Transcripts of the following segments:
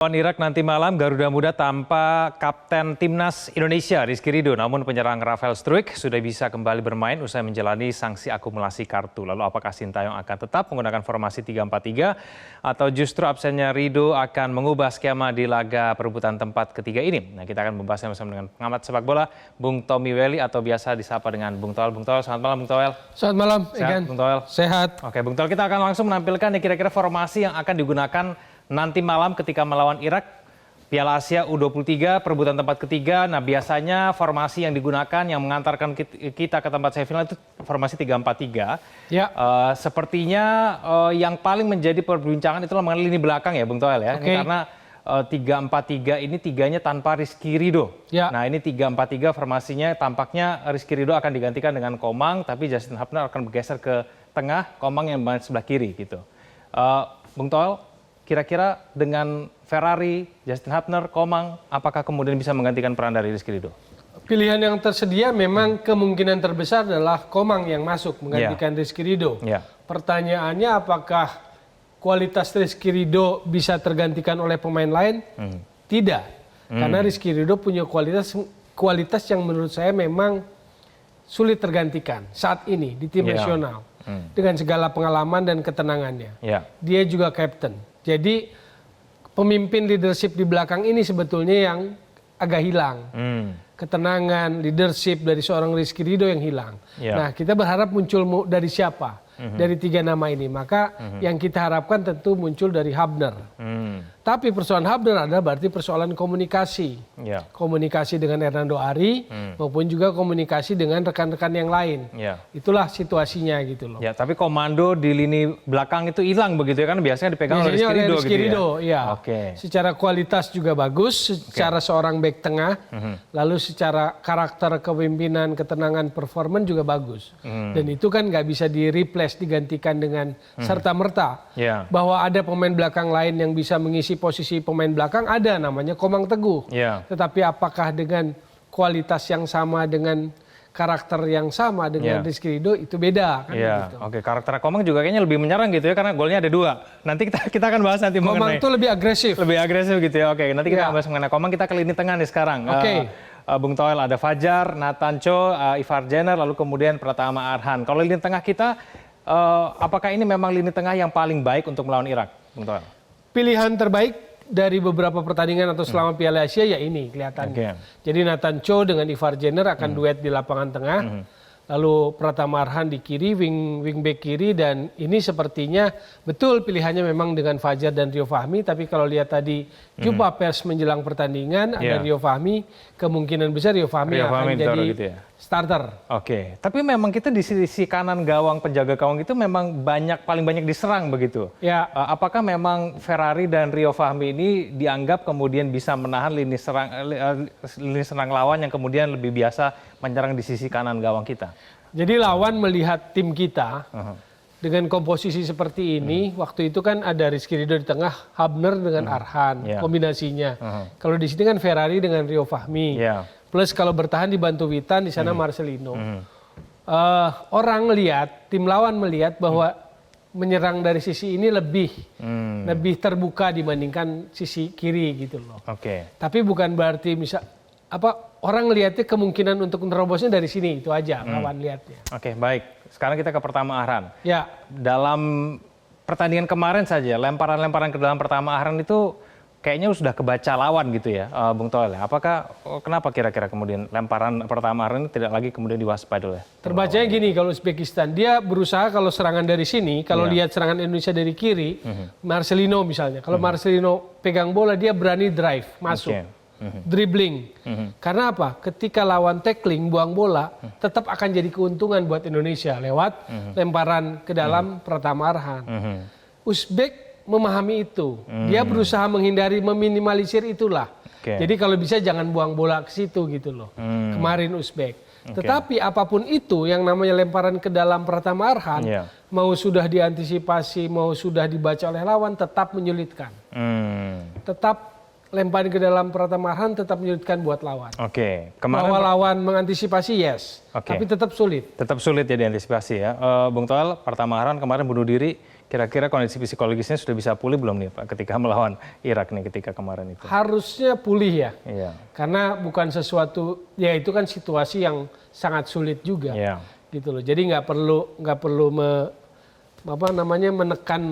Lawan Irak nanti malam, Garuda Muda tanpa Kapten Timnas Indonesia Rizky Ridho. Namun penyerang Rafael Struijk sudah bisa kembali bermain usai menjalani sanksi akumulasi kartu. Lalu apakah Sintayong akan tetap menggunakan formasi 3-4-3 atau justru absennya Ridho akan mengubah skema di laga perebutan tempat ketiga ini? Nah, kita akan membahasnya bersama dengan pengamat sepak bola Bung Tommy Welly atau biasa disapa dengan Bung Toel. Bung Toel, selamat malam Bung Toel. Selamat malam, Sehat, Bung Toel. Sehat. Oke, Bung Toel, kita akan langsung menampilkan kira-kira formasi yang akan digunakan nanti malam ketika melawan Irak, Piala Asia U23 perebutan tempat ketiga. Nah, biasanya formasi yang digunakan yang mengantarkan kita ke tempat semifinal itu formasi 3-4-3. Ya. Sepertinya yang paling menjadi perbincangan itulah mengenai lini belakang ya Bung Toel ya. Oke. Ini karena 3-4-3 ini tiganya tanpa Rizky Ridho. Ya. Nah, ini 3-4-3 formasinya tampaknya Rizky Ridho akan digantikan dengan Komang, tapi Justin Hubner akan bergeser ke tengah, Komang yang main sebelah kiri gitu. Bung Toel, kira-kira dengan Ferrari, Justin Hubner, Komang, apakah kemudian bisa menggantikan peran dari Rizky Ridho? Pilihan yang tersedia memang kemungkinan terbesar adalah Komang yang masuk menggantikan Rizky Ridho. Ya. Pertanyaannya apakah kualitas Rizky Ridho bisa tergantikan oleh pemain lain? Tidak. Karena Rizky Ridho punya kualitas yang menurut saya memang sulit tergantikan saat ini di tim nasional. Dengan segala pengalaman dan ketenangannya. Ya. Dia juga kapten. Jadi pemimpin leadership di belakang ini sebetulnya yang agak hilang. Ketenangan, leadership dari seorang Rizky Ridho yang hilang. Ya. Nah, kita berharap muncul dari siapa? Dari tiga nama ini. Maka yang kita harapkan tentu muncul dari Hubner. Tapi persoalan Hubner adalah berarti persoalan komunikasi. Ya. Komunikasi dengan Hernando Ari maupun juga komunikasi dengan rekan-rekan yang lain. Ya. Itulah situasinya gitu loh. Ya, tapi komando di lini belakang itu hilang begitu ya, kan biasanya dipegang oleh Rizky Ridho gitu ya. Oke. Secara kualitas juga bagus, secara seorang bek tengah, lalu secara karakter kepemimpinan, ketenangan, performan juga bagus. Dan itu kan nggak bisa di-replace, digantikan dengan serta-merta. Bahwa ada pemain belakang lain yang bisa mengisi posisi pemain belakang, ada namanya Komang Teguh. Tetapi apakah dengan kualitas yang sama, dengan karakter yang sama dengan Rizky Ridho, itu beda kan gitu. Oke, karakter Komang juga kayaknya lebih menyerang gitu ya, karena golnya ada 2. Nanti kita akan bahas nanti Komang itu lebih agresif. Lebih agresif gitu ya. Oke, nanti kita akan bahas mengenai Komang. Kita ke lini tengah nih sekarang. Bung Toel, ada Fajar, Nathan Cho, Ivar Jenner, lalu kemudian Pratama Arhan. Kalau lini tengah kita, apakah ini memang lini tengah yang paling baik untuk melawan Irak, Bung Toel? Pilihan terbaik dari beberapa pertandingan atau selama Piala Asia ya ini kelihatannya. Jadi Nathan Cho dengan Ivar Jenner akan duet di lapangan tengah. Lalu Pratama Arhan di kiri, wing back kiri, dan ini sepertinya betul pilihannya memang dengan Fajar dan Rio Fahmi. Tapi kalau lihat tadi jumpa pers menjelang pertandingan ada Rio Fahmi, kemungkinan besar Rio Fahmi akan jadi gitu ya? Starter. Oke, tapi memang kita di sisi kanan gawang, penjaga gawang itu memang paling banyak diserang begitu. Ya. Apakah memang Ferrari dan Rio Fahmi ini dianggap kemudian bisa menahan lini serang lawan yang kemudian lebih biasa menyerang di sisi kanan gawang kita? Jadi lawan melihat tim kita dengan komposisi seperti ini, waktu itu kan ada Rizky Ridho di tengah, Hubner dengan Arhan, kombinasinya. Kalau di sini kan Ferrari dengan Rio Fahmi. Plus kalau bertahan dibantu Witan, di sana Marcelino. Orang lihat, tim lawan melihat bahwa menyerang dari sisi ini lebih terbuka dibandingkan sisi kiri gitu loh. Tapi bukan berarti orang lihatnya kemungkinan untuk menerobosnya dari sini, itu aja lawan lihatnya. Oke, baik. Sekarang kita ke Pratama Arhan. Ya. Dalam pertandingan kemarin saja, lemparan-lemparan ke dalam Pratama Arhan itu kayaknya sudah kebaca lawan gitu ya, Bung Toel. Kenapa kira-kira kemudian lemparan Pratama Arhan ini tidak lagi kemudian diwaspadai oleh? Terbacanya gini, kalau Uzbekistan, dia berusaha kalau serangan dari sini, kalau lihat serangan Indonesia dari kiri, Marcelino misalnya. Kalau Marcelino pegang bola, dia berani drive, masuk. Dribbling. Karena apa? Ketika lawan tackling, buang bola, tetap akan jadi keuntungan buat Indonesia lewat lemparan ke dalam Pratama Arhan. Uzbek memahami itu. Dia berusaha menghindari, meminimalisir itulah. Jadi kalau bisa jangan buang bola ke situ gitu loh. Kemarin Uzbek. Tetapi apapun itu yang namanya lemparan ke dalam Pratama Arhan, mau sudah diantisipasi, mau sudah dibaca oleh lawan, tetap menyulitkan. Tetap lemparan ke dalam Pratama Arhan tetap menyulitkan buat lawan. Bahwa lawan mengantisipasi tapi tetap sulit. Tetap sulit ya diantisipasi ya. Bung Toel, Pratama Arhan kemarin bunuh diri Kira-kira kondisi psikologisnya sudah bisa pulih belum nih Pak ketika melawan Irak nih ketika kemarin itu? Harusnya pulih ya. Iya. Karena bukan sesuatu, ya itu kan situasi yang sangat sulit juga. Iya. Gitu loh. Jadi nggak perlu menekan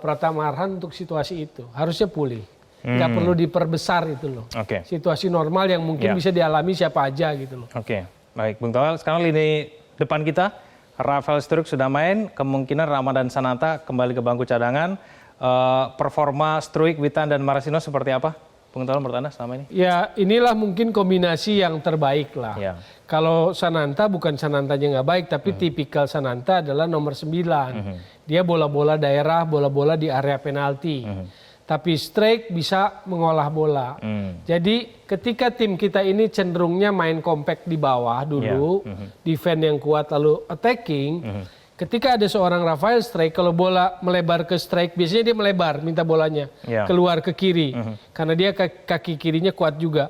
Pratama Arhan untuk situasi itu. Harusnya pulih. Nggak perlu diperbesar itu loh. Oke. Situasi normal yang mungkin bisa dialami siapa aja gitu loh. Oke. Baik, Bung Toel, sekarang lini depan kita Rafael Struijk sudah main, kemungkinan Ramadhan Sananta kembali ke bangku cadangan. Performa Struijk, Witan dan Marcelino seperti apa? Bung Toel menurut Anda selama ini? Ya inilah mungkin kombinasi yang terbaik lah. Ya. Kalau Sananta bukan Sanantanya nggak baik, tapi tipikal Sananta adalah nomor 9. Dia bola-bola daerah, bola-bola di area penalti. Tapi Struijk bisa mengolah bola. Jadi ketika tim kita ini cenderungnya main compact di bawah dulu, defense yang kuat lalu attacking, ketika ada seorang Rafael Struijk, kalau bola melebar ke Struijk, biasanya dia melebar minta bolanya keluar ke kiri. Karena dia kaki kirinya kuat juga.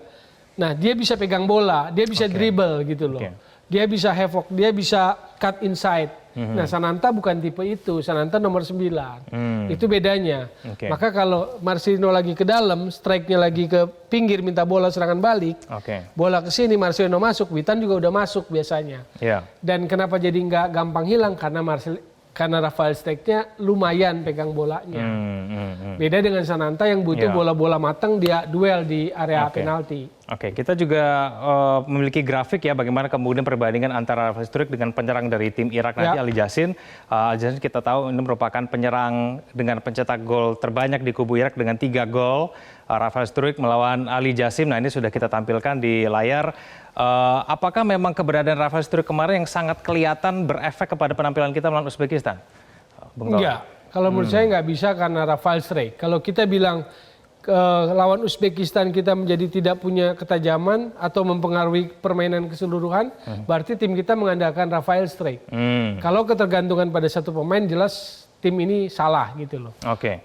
Nah dia bisa pegang bola, dia bisa dribble gitu loh. Dia bisa havoc, dia bisa cut inside. Nah Sananta bukan tipe itu, Sananta nomor 9. Itu bedanya. Maka kalau Marcelino lagi ke dalam, strike-nya lagi ke pinggir minta bola serangan balik, bola ke sini Marcelino masuk, Witan juga udah masuk biasanya. Dan kenapa jadi nggak gampang hilang? Karena Rafael Struijk-nya lumayan pegang bolanya. Beda dengan Sananta yang butuh bola-bola matang, dia duel di area penalti. Oke, kita juga memiliki grafik ya bagaimana kemudian perbandingan antara Rafael Struijk dengan penyerang dari tim Irak nanti Ali Jassin. Ali Jassin kita tahu ini merupakan penyerang dengan pencetak gol terbanyak di kubu Irak dengan 3 gol. Rafael Struijk melawan Ali Jassim. Nah ini sudah kita tampilkan di layar. Apakah memang keberadaan Rafael Struijk kemarin yang sangat kelihatan berefek kepada penampilan kita melawan Uzbekistan? Enggak, kalau menurut saya nggak bisa karena Rafael Struijk. Kalau kita bilang lawan Uzbekistan kita menjadi tidak punya ketajaman atau mempengaruhi permainan keseluruhan, berarti tim kita mengandalkan Rafael Struijk. Kalau ketergantungan pada satu pemain, jelas tim ini salah gitu loh.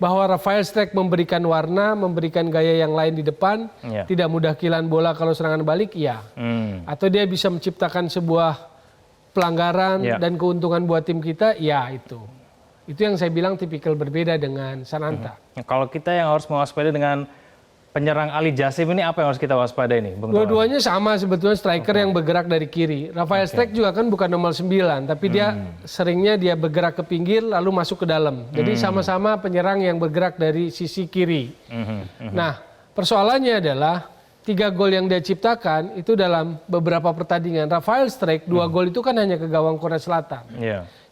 Bahwa Rafael Struijk memberikan warna, memberikan gaya yang lain di depan, tidak mudah kehilangan bola kalau serangan balik, iya. Atau dia bisa menciptakan sebuah pelanggaran dan keuntungan buat tim kita, ya itu. Itu yang saya bilang tipikal berbeda dengan Sananta. Kalau kita yang harus mewaspadai dengan penyerang Ali Jassim ini apa yang harus kita waspadai nih? Dua-duanya sama sebetulnya, striker yang bergerak dari kiri. Rafael Struijk juga kan bukan nomor 9, tapi dia seringnya dia bergerak ke pinggir lalu masuk ke dalam. Jadi sama-sama penyerang yang bergerak dari sisi kiri. Nah, persoalannya adalah 3 gol yang dia ciptakan itu dalam beberapa pertandingan. Rafael Struijk 2 gol itu kan hanya ke gawang Korea Selatan.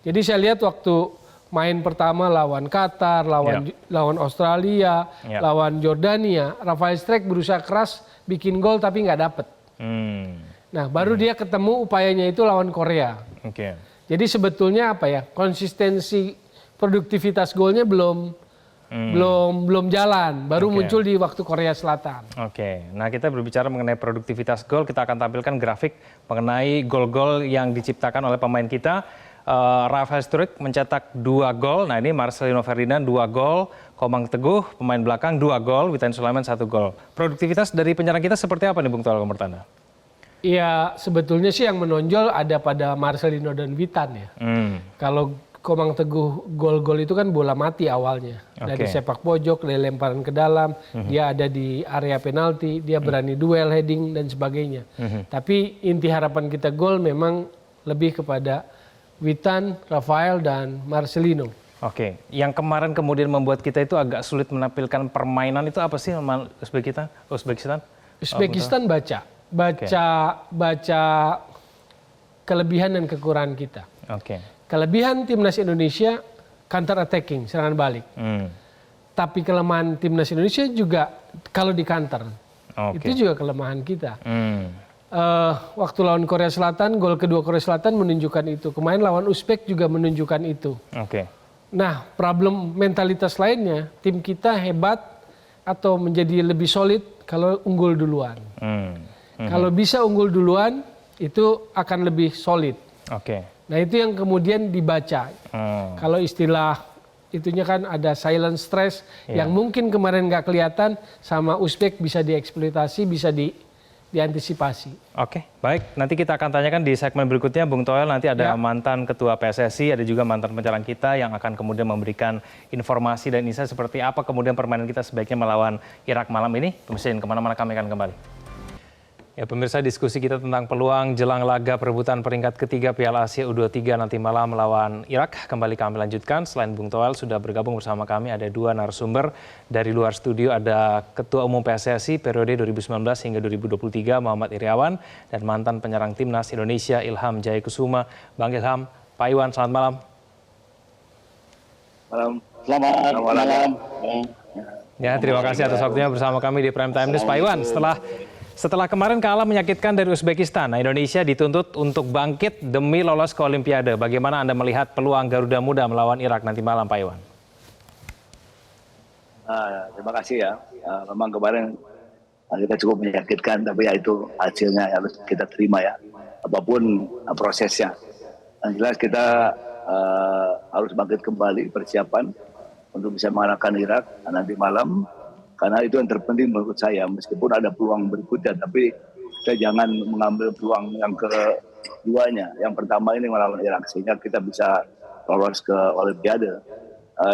Jadi saya lihat waktu main pertama lawan Qatar, lawan Australia, lawan Jordania, Rafael Struijk berusaha keras bikin gol tapi nggak dapet. Nah baru dia ketemu upayanya itu lawan Korea. Jadi sebetulnya apa ya, konsistensi produktivitas golnya belum jalan, baru muncul di waktu Korea Selatan. Nah kita berbicara mengenai produktivitas gol, kita akan tampilkan grafik mengenai gol-gol yang diciptakan oleh pemain kita. Rafael Struijk mencetak 2 gol. Nah ini Marcelino Ferdinand 2 gol, Komang Teguh pemain belakang 2 gol, Witan Sulaiman 1 gol. Produktivitas dari penyerang kita seperti apa nih Bung Toel menurut Anda? Iya sebetulnya sih yang menonjol ada pada Marcelino dan Witan ya. Kalau Komang Teguh gol-gol itu kan bola mati awalnya. Dari sepak pojok, dari lemparan ke dalam, dia ada di area penalti, dia berani duel, heading dan sebagainya. Tapi inti harapan kita gol memang lebih kepada Witan, Rafael, dan Marcelino. Yang kemarin kemudian membuat kita itu agak sulit menampilkan permainan itu apa sih Uzbekistan? Uzbekistan baca kelebihan dan kekurangan kita. Kelebihan timnas Indonesia counter attacking, serangan balik. Tapi kelemahan timnas Indonesia juga kalau di counter. Itu juga kelemahan kita. Waktu lawan Korea Selatan, gol kedua Korea Selatan menunjukkan itu. Kemarin lawan Uzbek juga menunjukkan itu. Nah, problem mentalitas lainnya, tim kita hebat atau menjadi lebih solid kalau unggul duluan. Kalau bisa unggul duluan, itu akan lebih solid. Nah, itu yang kemudian dibaca. Kalau istilah itunya kan ada silent stress yang mungkin kemarin nggak kelihatan, sama Uzbek bisa dieksploitasi, bisa diantisipasi. Oke, baik. Nanti kita akan tanyakan di segmen berikutnya, Bung Toel. Nanti ada mantan Ketua PSSI, ada juga mantan penyerang kita yang akan kemudian memberikan informasi dan insight seperti apa kemudian permainan kita sebaiknya melawan Irak malam ini. Pemirsa, kemana-mana kami akan kembali. Ya pemirsa, diskusi kita tentang peluang jelang laga perebutan peringkat ketiga Piala Asia U23 nanti malam melawan Irak kembali kami lanjutkan. Selain Bung Toel sudah bergabung bersama kami ada dua narasumber dari luar studio, ada Ketua Umum PSSI periode 2019 hingga 2023 Muhammad Iriawan dan mantan penyerang Timnas Indonesia Ilham Jayakusuma. Bang Ilham, Pak Iwan, selamat malam. Selamat malam. Ya, terima kasih atas waktunya bersama kami di Prime Time News. Pak Iwan, setelah kemarin kalah menyakitkan dari Uzbekistan, Indonesia dituntut untuk bangkit demi lolos ke Olimpiade. Bagaimana Anda melihat peluang Garuda Muda melawan Irak nanti malam, Pak Iwan? Terima kasih ya. Memang kemarin kita cukup menyakitkan, tapi ya itu hasilnya harus kita terima ya. Apapun prosesnya. Yang jelas kita harus bangkit kembali persiapan untuk bisa mengalahkan Irak nanti malam. Karena itu yang terpenting menurut saya, meskipun ada peluang berikutnya, tapi kita jangan mengambil peluang yang keduanya. Yang pertama ini melawan Irak, sehingga kita bisa lolos ke Olimpiade.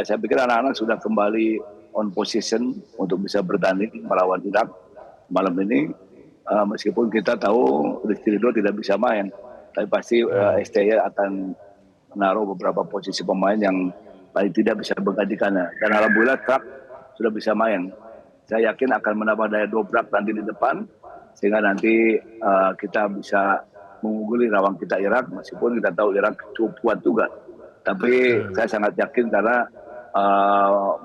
Saya pikir anak-anak sudah kembali on position untuk bisa bertanding melawan Irak malam ini. Meskipun kita tahu Rizky Ridho tidak bisa main, tapi pasti STY akan menaruh beberapa posisi pemain yang paling tidak bisa menggantikannya. Dan alhamdulillah Trak sudah bisa main. Saya yakin akan menambah daya dobrak nanti di depan, sehingga nanti kita bisa mengungguli lawan kita Irak, meskipun kita tahu Irak cukup kuat juga. Tapi saya sangat yakin karena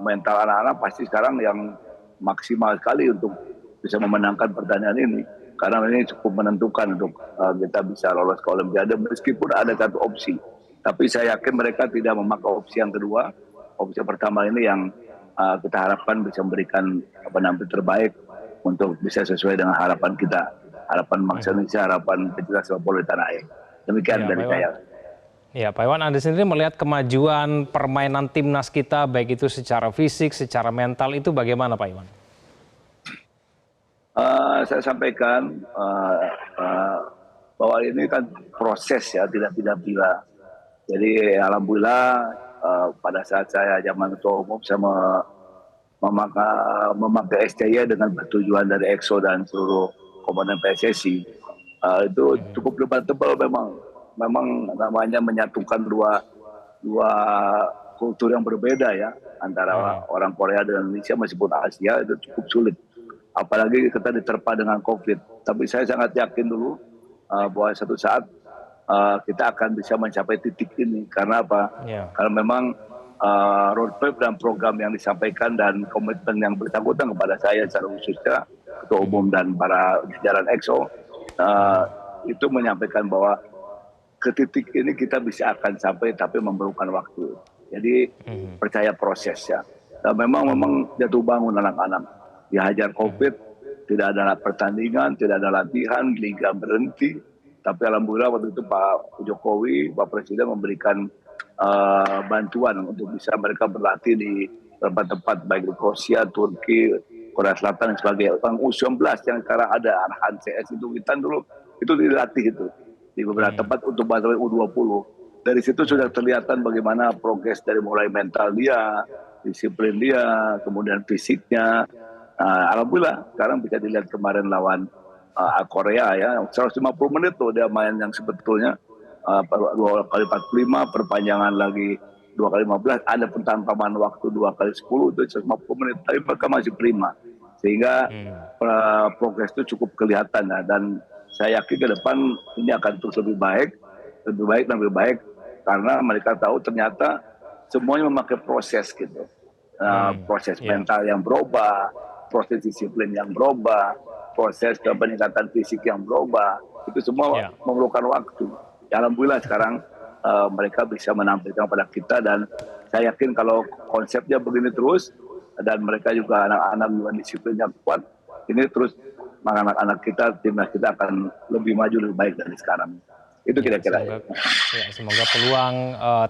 mental anak-anak pasti sekarang yang maksimal sekali untuk bisa memenangkan pertandingan ini. Karena ini cukup menentukan untuk kita bisa lolos ke Olimpiade, meskipun ada satu opsi. Tapi saya yakin mereka tidak memakai opsi yang kedua. Opsi pertama ini yang kita harapkan bisa memberikan penampil terbaik untuk bisa sesuai dengan harapan kita, harapan bangsa Indonesia, harapan pecinta sepak bola di tanah air. Demikian dari saya. Ya, Pak Iwan, Anda sendiri melihat kemajuan permainan timnas kita, baik itu secara fisik, secara mental, itu bagaimana, Pak Iwan? Saya sampaikan bahwa ini kan proses ya, tidak bila. Jadi alhamdulillah pada saat saya zaman ketua umum saya memakai STY dengan persetujuan dari EXO dan seluruh komponen PSSI. Itu cukup debatable memang namanya menyatukan dua kultur yang berbeda ya antara orang Korea dan Indonesia, meskipun Asia itu cukup sulit. Apalagi kita diterpa dengan COVID. Tapi saya sangat yakin dulu bahwa satu saat kita akan bisa mencapai titik ini. Karena apa? Karena memang roadmap dan program yang disampaikan dan komitmen yang bersangkutan kepada saya secara khususnya ketua umum dan para jajaran EXO itu menyampaikan bahwa ke titik ini kita bisa akan sampai, tapi memerlukan waktu. Jadi percaya proses ya. Dan memang jatuh bangun anak-anak. Dihajar COVID, tidak ada pertandingan, tidak ada latihan, liga berhenti. Tapi alhamdulillah waktu itu Pak Jokowi, Pak Presiden memberikan bantuan untuk bisa mereka berlatih di tempat-tempat baik di Kroasia, Turki, Korea Selatan dan sebagainya. U19 yang sekarang ada arahan CS itu kita dulu itu dilatih itu di beberapa tempat untuk bantuan U20. Dari situ sudah terlihat bagaimana progres dari mulai mental dia, disiplin dia, kemudian fisiknya. Alhamdulillah sekarang bisa dilihat kemarin lawan Korea ya, 150 menit tuh dia main yang sebetulnya 2 kali 45, perpanjangan lagi 2 kali 15, ada pentambahan waktu 2 kali 10 itu 150 menit, tapi mereka masih prima, sehingga progres itu cukup kelihatan ya. Dan saya yakin ke depan ini akan terus lebih baik, karena mereka tahu ternyata semuanya memakai proses gitu, proses mental yang berubah, proses disiplin yang berubah, proses peningkatan fisik yang berubah, itu semua memerlukan waktu. Ya, alhamdulillah sekarang mereka bisa menampilkan pada kita, dan saya yakin kalau konsepnya begini terus dan mereka juga anak-anak juga disiplinnya kuat, ini terus anak-anak kita, timnas kita akan lebih maju lebih baik dari sekarang. Itu kira-kira. Semoga peluang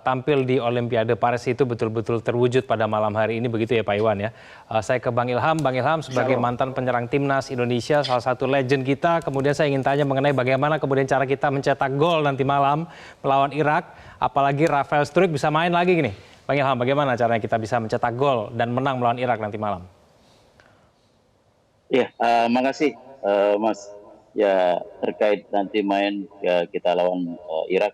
tampil di Olimpiade Paris itu betul-betul terwujud pada malam hari ini, begitu ya Pak Iwan ya. Saya ke Bang Ilham. Bang Ilham sebagai mantan penyerang timnas Indonesia, salah satu legend kita, kemudian saya ingin tanya mengenai bagaimana kemudian cara kita mencetak gol nanti malam melawan Irak, apalagi Rafael Struijk bisa main lagi gini. Bang Ilham, bagaimana caranya kita bisa mencetak gol dan menang melawan Irak nanti malam? Ya, makasih Mas. Ya, terkait nanti main ya, kita lawan Irak,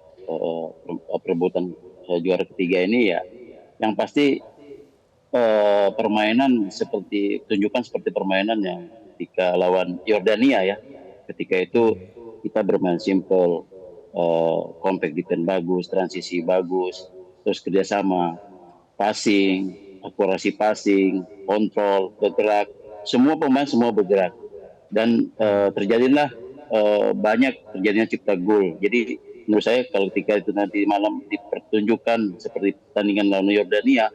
perebutan juara ketiga ini ya, yang pasti permainan tunjukkan seperti permainan yang ketika lawan Yordania ya. Ketika itu kita bermain simple, compact defense bagus, transisi bagus, terus kerjasama, passing, akurasi passing, kontrol, bergerak, semua pemain semua bergerak. Dan terjadilah terjadinya cipta gol. Jadi menurut saya kalau ketika itu nanti malam dipertunjukkan seperti pertandingan lawan Yordania,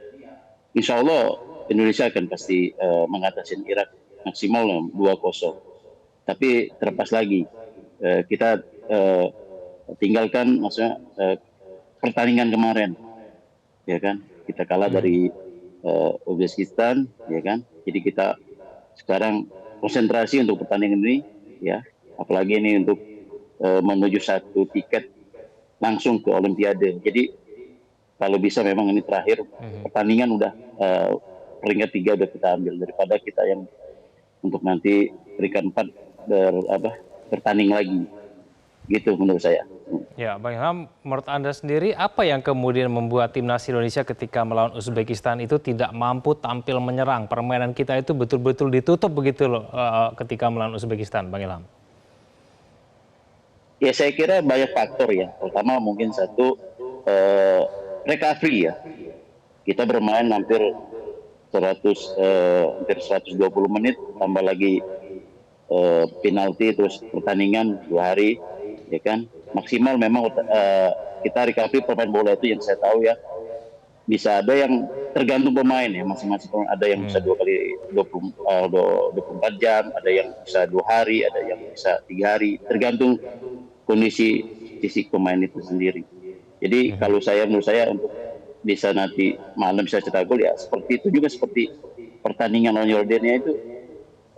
insya Allah Indonesia akan pasti mengatasi Irak maksimal 2-0. Tapi terlepas lagi kita tinggalkan maksudnya pertandingan kemarin, ya kan? Kita kalah dari Uzbekistan, ya kan? Jadi kita sekarang konsentrasi untuk pertandingan ini, ya, apalagi ini untuk menuju satu tiket langsung ke Olimpiade. Jadi kalau bisa memang ini terakhir pertandingan udah peringkat 3 udah kita ambil daripada kita yang untuk nanti peringkat 4 bertanding lagi, gitu menurut saya. Ya, Bang Ilham, menurut Anda sendiri apa yang kemudian membuat timnas Indonesia ketika melawan Uzbekistan itu tidak mampu tampil menyerang? Permainan kita itu betul-betul ditutup begitu loh ketika melawan Uzbekistan, Bang Ilham. Ya, saya kira banyak faktor ya. Pertama mungkin satu recovery ya. Kita bermain hampir 120 menit, tambah lagi penalti, terus pertandingan 2 hari, ya kan? Maksimal memang kita recovery pemain bola itu yang saya tahu ya, bisa ada yang tergantung pemain ya, masing-masing pemain, ada yang bisa 2 kali 24 jam, ada yang bisa 2 hari, ada yang bisa 3 hari, tergantung kondisi fisik pemain itu sendiri. Jadi kalau menurut saya untuk bisa nanti malam bisa cetak gol ya seperti itu juga, seperti pertandingan lawan Yordania itu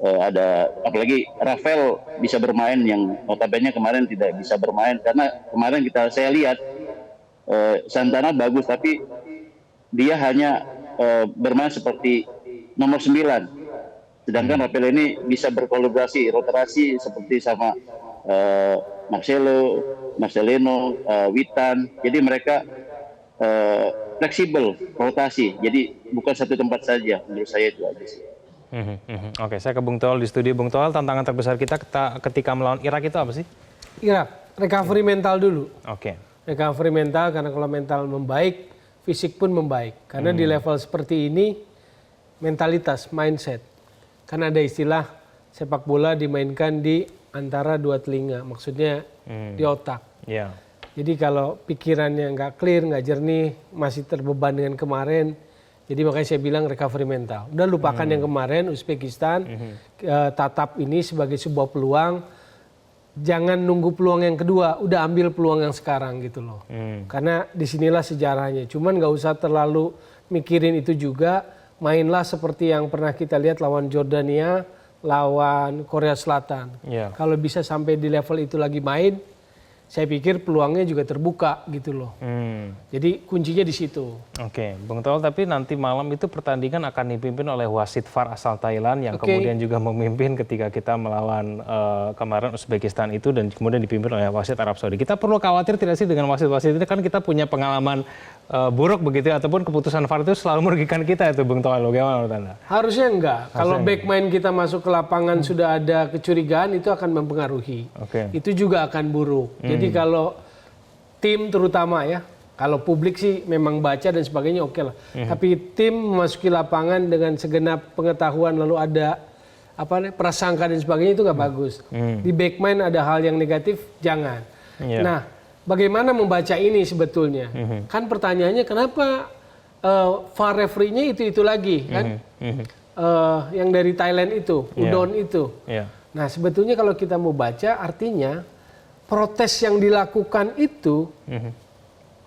ada, apalagi Rafael bisa bermain yang notabene kemarin tidak bisa bermain karena kemarin saya lihat Santana bagus tapi dia hanya bermain seperti nomor 9, sedangkan Rafael ini bisa berkolaborasi, rotasi seperti sama Marcelino, Witan, jadi mereka fleksibel rotasi, jadi bukan satu tempat saja. Menurut saya itu aja sih. Oke, saya ke Bung Toel di studio. Bung Toel, tantangan terbesar kita ketika melawan Irak itu apa sih? Irak, recovery mental dulu. Oke. Recovery mental, karena kalau mental membaik, fisik pun membaik. Karena di level seperti ini, mentalitas, mindset. Karena ada istilah sepak bola dimainkan di antara 2 telinga, maksudnya di otak. Yeah. Jadi kalau pikirannya nggak clear, nggak jernih, masih terbeban dengan kemarin, jadi makanya saya bilang recovery mental. Udah lupakan yang kemarin, Uzbekistan, tatap ini sebagai sebuah peluang, jangan nunggu peluang yang kedua, udah ambil peluang yang sekarang gitu loh. Karena disinilah sejarahnya, cuman nggak usah terlalu mikirin itu juga, mainlah seperti yang pernah kita lihat lawan Jordania, lawan Korea Selatan. Yeah. Kalau bisa sampai di level itu lagi main, saya pikir peluangnya juga terbuka gitu loh. Jadi kuncinya di situ. Oke, Bung Toel, tapi nanti malam itu pertandingan akan dipimpin oleh wasit VAR asal Thailand yang kemudian juga memimpin ketika kita melawan kemarin Uzbekistan itu, dan kemudian dipimpin oleh wasit Arab Saudi. Kita perlu khawatir tidak sih dengan wasit-wasit itu? Kan kita punya pengalaman buruk begitu ya, ataupun keputusan VAR itu selalu merugikan kita itu, Bung Toel. Bagaimana menurut Anda? Harusnya enggak. Kalau back main kita masuk ke lapangan sudah ada kecurigaan, itu akan mempengaruhi. Itu juga akan buruk. Jadi kalau tim terutama ya, kalau publik sih memang baca dan sebagainya oke lah. Tapi tim memasuki lapangan dengan segenap pengetahuan lalu ada prasangka dan sebagainya, itu nggak bagus. Di back main ada hal yang negatif, jangan. Nah, bagaimana membaca ini sebetulnya? Kan pertanyaannya kenapa VAR referee-nya itu lagi kan? Yang dari Thailand itu, Udon itu. Nah, sebetulnya kalau kita mau baca artinya protes yang dilakukan itu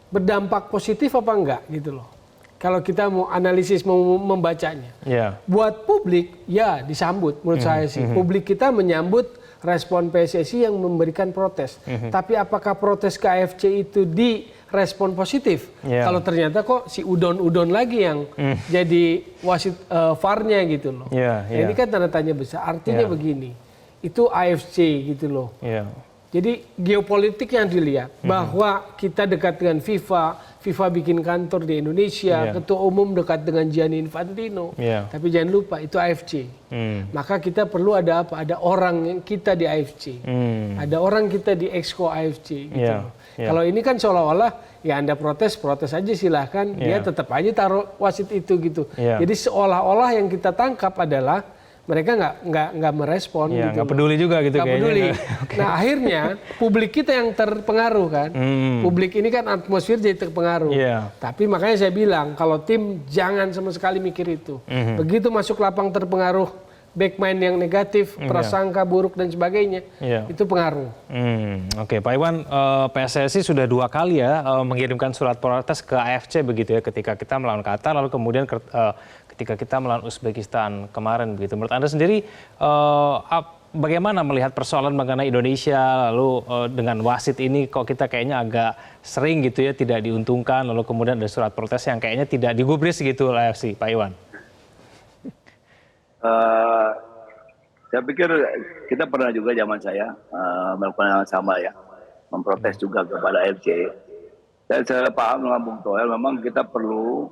berdampak positif apa enggak gitu loh. Kalau kita mau analisis, mau membacanya. Yeah. Buat publik, ya disambut menurut saya sih. Publik kita menyambut respon PSSI yang memberikan protes. Tapi apakah protes ke AFC itu direspon positif? Yeah. Kalau ternyata kok si Udon lagi yang jadi wasit VAR-nya gitu loh. Yeah, Nah, ini kan tanda tanya besar. Artinya begini, itu AFC gitu loh. Yeah. Jadi geopolitik yang dilihat bahwa kita dekat dengan FIFA bikin kantor di Indonesia, ketua umum dekat dengan Gianni Infantino. Tapi jangan lupa itu AFC. Maka kita perlu ada apa? Ada orang yang kita di AFC. Ada orang kita di Exco AFC gitu loh. Kalau ini kan seolah-olah ya Anda protes aja silahkan, dia tetap aja taruh wasit itu gitu. Jadi seolah-olah yang kita tangkap adalah mereka nggak merespon, ya, gitu. Nggak peduli juga gitu nggak kayaknya. peduli. Okay. Nah akhirnya publik kita yang terpengaruh kan. Publik ini kan atmosfer jadi terpengaruh. Tapi makanya saya bilang kalau tim jangan sama sekali mikir itu. Begitu masuk lapang terpengaruh, backman yang negatif, prasangka buruk dan sebagainya, itu pengaruh. Oke, Pak Iwan, PSSI sudah 2 kali ya mengirimkan surat protes ke AFC begitu ya, ketika kita melawan Qatar, lalu kemudian ketika kita melawan Uzbekistan kemarin begitu. Menurut Anda sendiri bagaimana melihat persoalan mengenai Indonesia lalu dengan wasit ini kok kita kayaknya agak sering gitu ya tidak diuntungkan, lalu kemudian ada surat protes yang kayaknya tidak digubris gitu oleh AFC, Pak Iwan? Saya pikir kita pernah juga zaman saya melakukan hal yang sama ya, memprotes juga kepada AFC. Dan saya paham dengan Bung Toel, memang kita perlu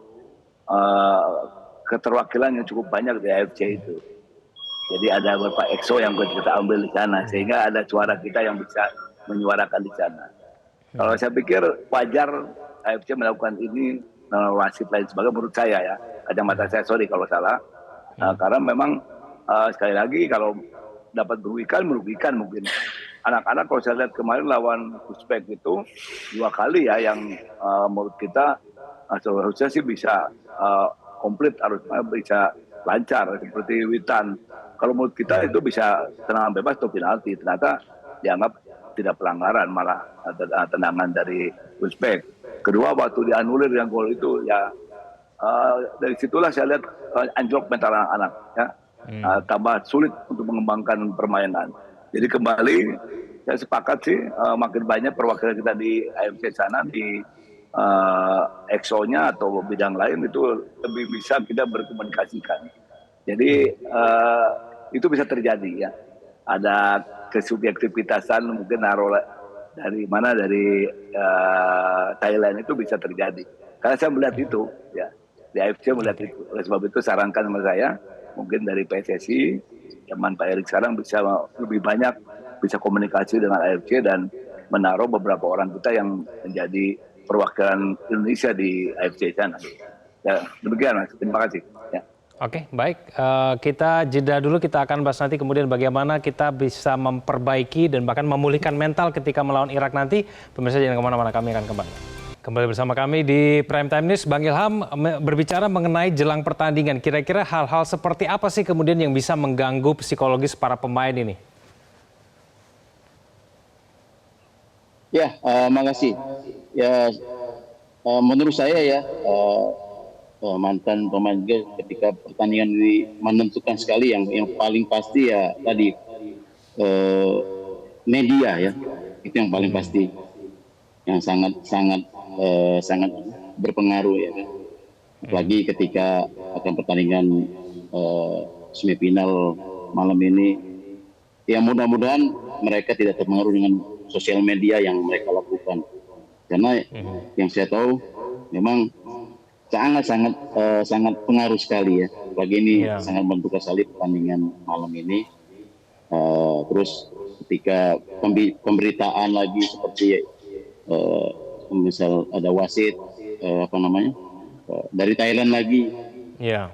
keterwakilan yang cukup banyak di AFC itu. Jadi ada beberapa EXO yang kita ambil di sana, sehingga ada suara kita yang bisa menyuarakan di sana. Kalau saya pikir wajar AFC melakukan ini, wasit lain sebagainya, menurut saya ya, kacamata saya, sorry kalau salah. Karena memang sekali lagi kalau dapat merugikan mungkin. Anak-anak kalau saya lihat kemarin lawan Uzbek itu 2 kali ya yang menurut kita harusnya sih bisa komplit, harusnya bisa lancar seperti Witan. Kalau menurut kita itu bisa tendangan bebas atau penalti, ternyata dianggap tidak pelanggaran, malah tendangan dari Uzbek. Kedua waktu dianulir yang gol itu ya dari situlah saya lihat anjlok mental anak-anak ya, tambah sulit untuk mengembangkan permainan. Jadi kembali saya sepakat sih makin banyak perwakilan kita di AFC sana di EXO-nya atau bidang lain itu lebih bisa kita berkomunikasikan. Jadi itu bisa terjadi ya. Ada kesubjektivitasan mungkin dari Thailand itu bisa terjadi. Karena saya melihat itu ya. Di AFC melihat itu. Oleh sebab itu sarankan sama saya mungkin dari PSSI zaman Pak Erik sekarang bisa lebih banyak bisa komunikasi dengan AFC dan menaruh beberapa orang kita yang menjadi perwakilan Indonesia di AFC sana. Ya, demikian Mas. Terima kasih. Ya. Oke, baik. Kita jeda dulu, kita akan bahas nanti kemudian bagaimana kita bisa memperbaiki dan bahkan memulihkan mental ketika melawan Irak nanti. Pemirsa jangan kemana-mana, kami akan kembali. Kembali bersama kami di Prime Time News. Bang Ilham berbicara mengenai jelang pertandingan. Kira-kira hal-hal seperti apa sih kemudian yang bisa mengganggu psikologis para pemain ini? Ya, makasih. Ya, menurut saya ya, mantan pemain juga ketika pertandingan ini menentukan sekali, yang paling pasti ya tadi media ya, itu yang paling pasti, yang sangat berpengaruh ya kan. Apalagi ketika akan pertandingan semifinal malam ini, ya mudah-mudahan mereka tidak terpengaruh dengan sosial media yang mereka lakukan, karena yang saya tahu memang sangat pengaruh sekali ya. Apalagi ini sangat menentukan sekali pertandingan malam ini. Terus ketika pemberitaan lagi seperti misal ada wasit dari Thailand lagi,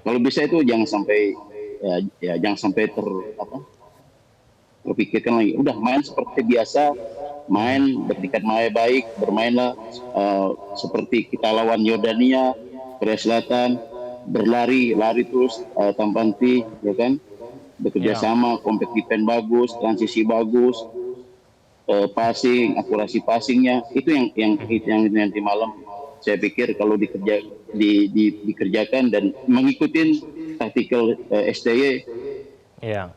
kalau bisa itu jangan sampai terpikirkan lagi. Udah main seperti biasa, main bertingkat baik, bermainlah seperti kita lawan Yordania, Korea Selatan, lari terus tanpa henti, ya kan, bekerja sama, kompak defense bagus, transisi bagus, passing, akurasi passingnya itu yang nanti malam saya pikir kalau dikerjakan dan mengikuti tactical STY, Ya.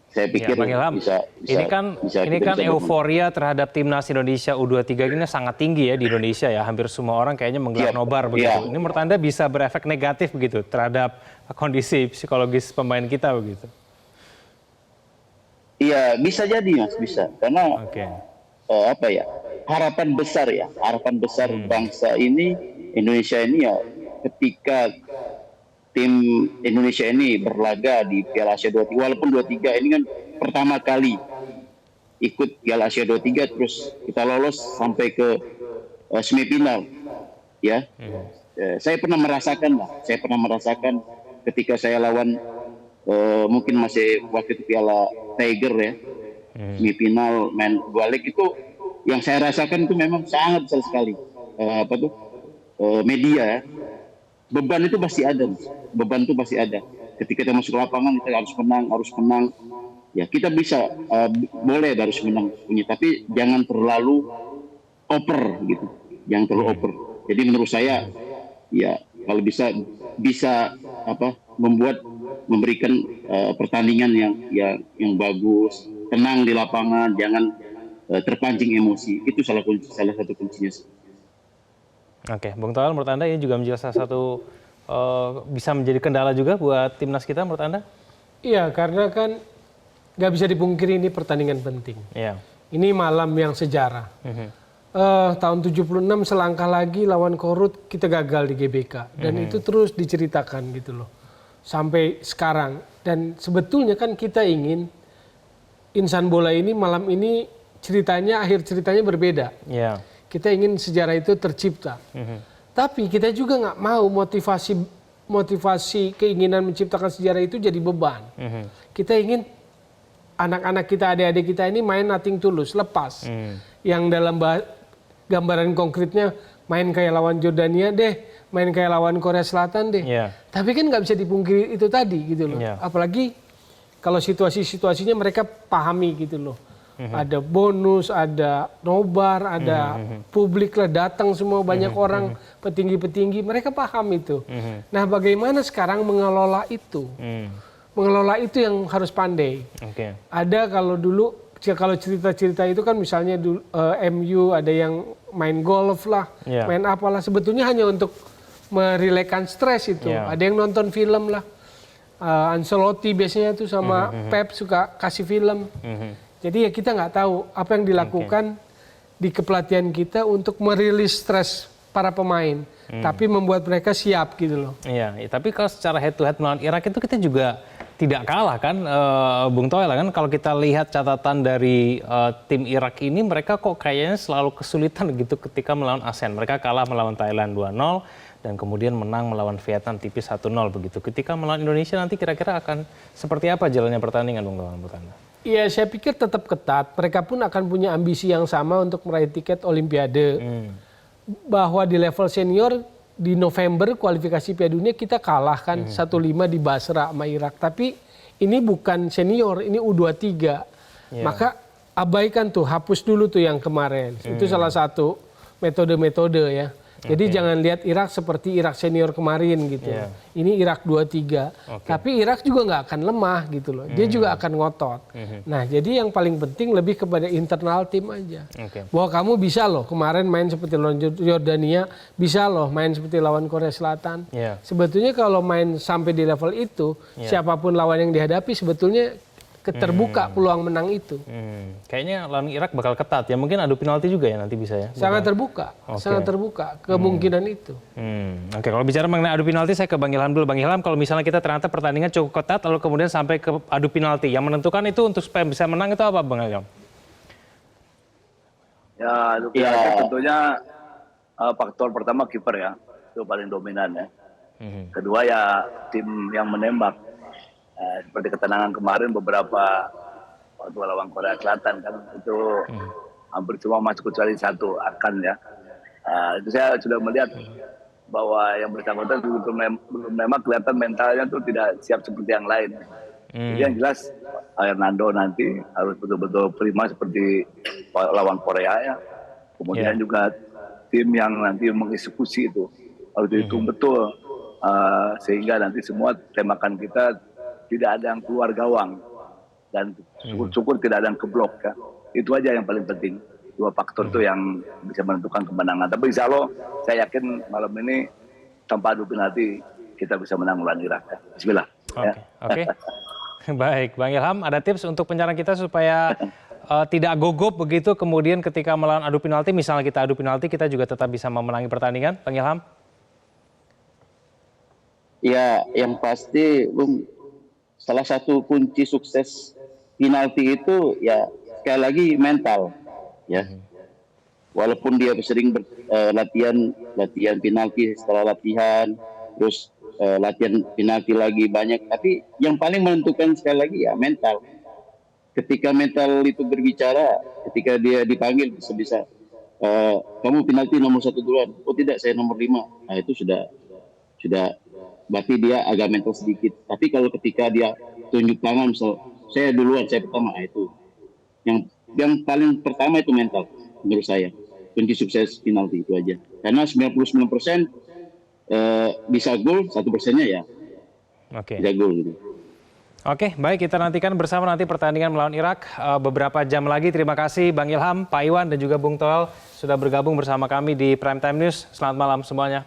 saya Ya, pikir Bang Ilham, bisa ini kan bisa euforia terhadap timnas Indonesia U23 ini sangat tinggi ya di Indonesia ya. Hampir semua orang kayaknya menggelar Iya, nobar begitu. iya. Ini menurut Anda bisa berefek negatif begitu terhadap kondisi psikologis pemain kita begitu? Iya, bisa jadi Mas, bisa. Karena Oke. harapan besar bangsa ini, Indonesia ini ya, ketika tim Indonesia ini berlaga di Piala Asia 23, walaupun 23 ini kan pertama kali ikut Piala Asia 23, terus kita lolos sampai ke semifinal, ya. Saya pernah merasakan ketika saya lawan mungkin masih waktu itu Piala Tiger ya, semifinal main 2 leg itu, yang saya rasakan itu memang sangat besar sekali. Media, beban itu pasti ada, Mas. Beban itu pasti ada. Ketika kita masuk lapangan kita harus menang. Ya kita bisa boleh harus menang punya, tapi jangan terlalu over gitu, jangan terlalu over. Jadi menurut saya ya kalau bisa memberikan pertandingan yang bagus, tenang di lapangan, jangan terpancing emosi. Itu salah satu kuncinya. Oke, Bung Toel, menurut Anda ini juga menjadi salah satu bisa menjadi kendala juga buat timnas kita menurut Anda? Iya, karena kan nggak bisa dipungkiri ini pertandingan penting. Iya. Ini malam yang sejarah. Tahun 76 selangkah lagi lawan Korut kita gagal di GBK. Dan itu terus diceritakan gitu loh. Sampai sekarang. Dan sebetulnya kan kita ingin insan bola ini malam ini akhir ceritanya berbeda. Iya. Kita ingin sejarah itu tercipta. Tapi kita juga nggak mau motivasi keinginan menciptakan sejarah itu jadi beban. Kita ingin anak-anak kita, adik-adik kita ini main nothing tulus, lepas. Yang dalam gambaran konkretnya main kayak lawan Jordania deh, main kayak lawan Korea Selatan deh. Yeah. Tapi kan nggak bisa dipungkiri itu tadi gitu loh. Yeah. Apalagi kalau situasinya mereka pahami gitu loh. Ada bonus, ada nobar, ada publik lah datang semua, banyak orang, petinggi-petinggi, mereka paham itu. Nah bagaimana sekarang mengelola itu? Mengelola itu yang harus pandai. Okay. Ada kalau cerita-cerita itu kan misalnya MU ada yang main golf lah, main apalah, sebetulnya hanya untuk merilekkan stres itu. Ada yang nonton film lah. Ancelotti biasanya tuh sama Pep suka kasih film. Jadi ya kita nggak tahu apa yang dilakukan di kepelatihan kita untuk merilis stres para pemain, tapi membuat mereka siap gitu loh. Iya, tapi kalau secara head to head melawan Irak itu kita juga tidak kalah kan, Bung Toel kan. Kalau kita lihat catatan dari tim Irak ini, mereka kok kayaknya selalu kesulitan gitu ketika melawan ASEAN. Mereka kalah melawan Thailand 2-0 dan kemudian menang melawan Vietnam tipis 1-0 begitu. Ketika melawan Indonesia nanti kira-kira akan seperti apa jalannya pertandingan, Bung Toel, menurut Anda? Iya, saya pikir tetap ketat. Mereka pun akan punya ambisi yang sama untuk meraih tiket Olimpiade. Bahwa di level senior di November kualifikasi Piala Dunia kita kalah kan 1-5 di Basra sama Irak. Tapi ini bukan senior, ini U23. Maka abaikan tuh, hapus dulu tuh yang kemarin. Itu salah satu metode-metode ya. Jadi jangan lihat Irak seperti Irak senior kemarin gitu. Ini Irak 23. Tapi Irak juga nggak akan lemah gitu loh. Dia juga akan ngotot. Nah jadi yang paling penting lebih kepada internal tim aja. Bahwa kamu bisa loh kemarin main seperti lawan Jordania. Bisa loh main seperti lawan Korea Selatan. Sebetulnya kalau main sampai di level itu. Siapapun lawan yang dihadapi sebetulnya terbuka peluang menang itu. Kayaknya lawan Irak bakal ketat ya. Mungkin adu penalti juga ya nanti bisa ya. Sangat terbuka, sangat terbuka kemungkinan itu. Oke, kalau bicara mengenai adu penalti saya ke Bang Ilham dulu. Bang Ilham, kalau misalnya kita ternyata pertandingan cukup ketat lalu kemudian sampai ke adu penalti, yang menentukan itu untuk supaya bisa menang itu apa, Bang Ilham? Ya, adu penalti tentunya faktor pertama kiper ya, itu paling dominan ya. Kedua ya tim yang menembak. Seperti ketenangan kemarin beberapa waktu lawan Korea Selatan kan itu hampir semua masuk kecuali satu akan ya. Itu saya sudah melihat bahwa yang bersangkutan belum memang kelihatan mentalnya tuh tidak siap seperti yang lain. Jadi yang jelas Hernando nanti harus betul-betul prima seperti lawan Korea ya. Kemudian juga tim yang nanti mengeksekusi itu harus dihitung betul sehingga nanti semua tembakan kita tidak ada yang keluar gawang dan syukur-syukur tidak ada yang keblok ya. Itu aja yang paling penting. Dua faktor itu yang bisa menentukan kemenangan. Tapi insya Allah saya yakin malam ini tanpa adu penalti kita bisa menang melawan Irak. Ya. Bismillah. Oke. Baik, Bang Ilham, ada tips untuk penyerang kita supaya tidak gogop begitu kemudian ketika melawan adu penalti, misalnya kita adu penalti, kita juga tetap bisa memenangi pertandingan, Bang Ilham? Ya, yang pasti, Bung, salah satu kunci sukses penalti itu ya sekali lagi mental, ya. Walaupun dia sering latihan penalti setelah latihan, terus latihan penalti lagi banyak, tapi yang paling menentukan sekali lagi ya mental. Ketika mental itu berbicara, ketika dia dipanggil bisa kamu penalti nomor 1 duluan, oh tidak saya nomor 5, nah itu sudah berarti dia agak mental sedikit. Tapi kalau ketika dia tunjuk tangan misal saya duluan, saya pertama, nah itu yang paling pertama itu mental menurut saya. Kunci sukses penalti itu aja, karena 99% bisa gol, 1%-nya ya bisa gol gitu. Oke, baik, kita nantikan bersama nanti pertandingan melawan Irak beberapa jam lagi. Terima kasih Bang Ilham, Pak Iwan dan juga Bung Toel sudah bergabung bersama kami di Prime Time News. Selamat malam semuanya.